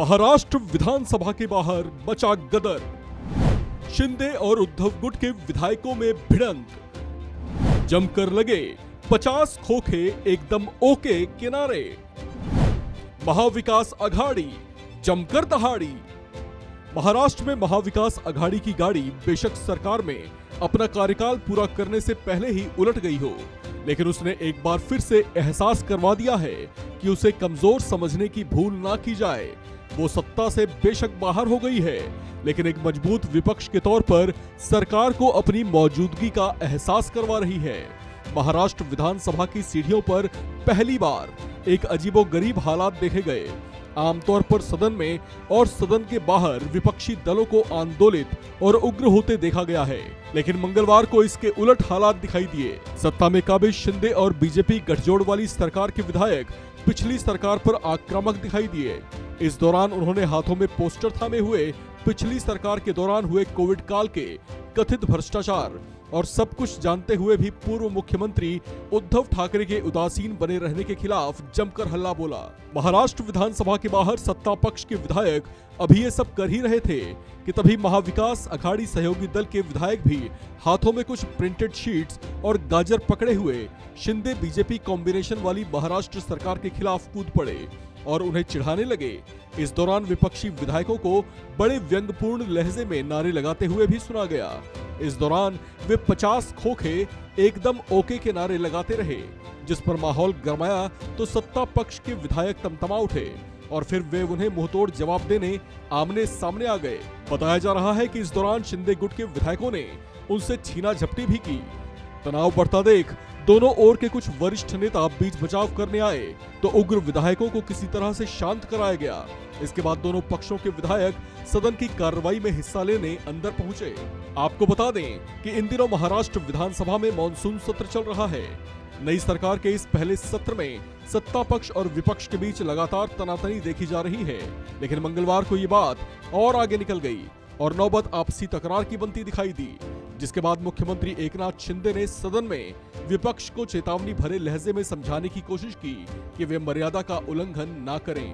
महाराष्ट्र विधानसभा के बाहर मचा गदर। शिंदे और उद्धव गुट के विधायकों में भिड़ंत। जमकर लगे 50 खोखे एकदम ओके किनारे। महाविकास अघाड़ी जमकर दहाड़ी। महाराष्ट्र में महाविकास अघाड़ी की गाड़ी बेशक सरकार में अपना कार्यकाल पूरा करने से पहले ही उलट गई हो, लेकिन उसने एक बार फिर से एहसास करवा दिया है कि उसे कमजोर समझने की भूल ना की जाए। वो सत्ता से बेशक बाहर हो गई है, लेकिन एक मजबूत विपक्ष के तौर पर सरकार को अपनी मौजूदगी का एहसास करवा रही है। महाराष्ट्र विधानसभा की सीढ़ियों पर पहली बार एक अजीबोगरीब हालात देखे गए। आमतौर पर सदन में और सदन के बाहर विपक्षी दलों को आंदोलित और उग्र होते देखा गया है, लेकिन मंगलवार को इसके उलट हालात दिखाई दिए। सत्ता में काबिज शिंदे और बीजेपी गठजोड़ वाली सरकार के विधायक पिछली सरकार पर आक्रामक दिखाई दिए। इस दौरान उन्होंने हाथों में पोस्टर थामे हुए पिछली सरकार के दौरान हुए कोविड काल के कथित भ्रष्टाचार और सब कुछ जानते हुए भी पूर्व मुख्यमंत्री उद्धव ठाकरे के उदासीन बने रहने के खिलाफ जमकर हल्ला बोला। महाराष्ट्र विधानसभा के बाहर सत्ता पक्ष के विधायक अभी ये सब कर ही रहे थे कि तभी महाविकास अघाड़ी सहयोगी दल के विधायक भी हाथों में कुछ प्रिंटेड शीट्स और गाजर पकड़े हुए शिंदे बीजेपी कॉम्बिनेशन वाली महाराष्ट्र सरकार के खिलाफ कूद पड़े और उन्हें चिढ़ाने लगे। इस दौरान विपक्षी विधायकों को बड़े व्यंग्यपूर्ण लहजे में नारे लगाते हुए भी सुना गया। इस दौरान वे 50 खोखे एकदम ओके के नारे लगाते रहे, जिस पर माहौल गरमाया तो सत्ता पक्ष के विधायक तमतमा उठे और फिर वे उन्हें मुंहतोड़ जवाब देने आमने सामने आ गए। बताया जा रहा है कि इस दौरान शिंदे गुट के विधायकों ने उनसे छीना झपटी भी की। तनाव बढ़ता देख दोनों ओर के कुछ वरिष्ठ नेता बीच बचाव करने आए तो उग्र विधायकों को किसी तरह से शांत कराया गया। इसके बाद दोनों पक्षों के विधायक सदन की कार्रवाई में हिस्सा लेने अंदर पहुंचे। आपको बता दें कि इन दिनों महाराष्ट्र विधानसभा में मॉनसून सत्र चल रहा है। नई सरकार के इस पहले सत्र में सत्ता पक्ष और विपक्ष के बीच लगातार तनातनी देखी जा रही है, लेकिन मंगलवार को ये बात और आगे निकल गई और नौबत आपसी तकरार की बनती दिखाई दी, जिसके बाद मुख्यमंत्री एकनाथ शिंदे ने सदन में विपक्ष को चेतावनी भरे लहजे में समझाने की कोशिश की कि वे मर्यादा का उल्लंघन ना करें।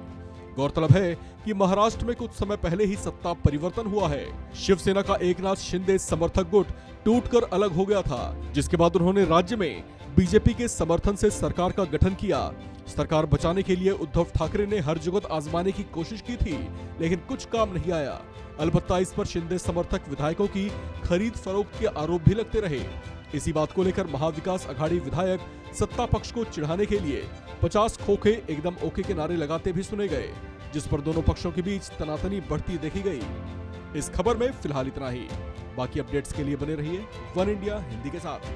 गौरतलब है कि महाराष्ट्र में कुछ समय पहले ही सत्ता परिवर्तन हुआ है। शिवसेना का एकनाथ शिंदे समर्थक गुट टूटकर अलग हो गया था, जिसके बाद उन्होंने राज्य में बीजेपी के समर्थन से सरकार का गठन किया। सरकार बचाने के लिए उद्धव ठाकरे ने हर जुगत आजमाने की कोशिश की थी, लेकिन कुछ काम नहीं आया। अलबत्ता इस पर शिंदे समर्थक विधायकों की खरीद फरोख्त के आरोप भी लगते रहे। इसी बात को लेकर महाविकास अघाड़ी विधायक सत्ता पक्ष को चिढ़ाने के लिए 50 खोखे एकदम ओके के नारे लगाते भी सुने गए, जिस पर दोनों पक्षों के बीच तनातनी बढ़ती देखी गई। इस खबर में फिलहाल इतना ही। बाकी अपडेट्स के लिए बने रहिए वन इंडिया हिंदी के साथ।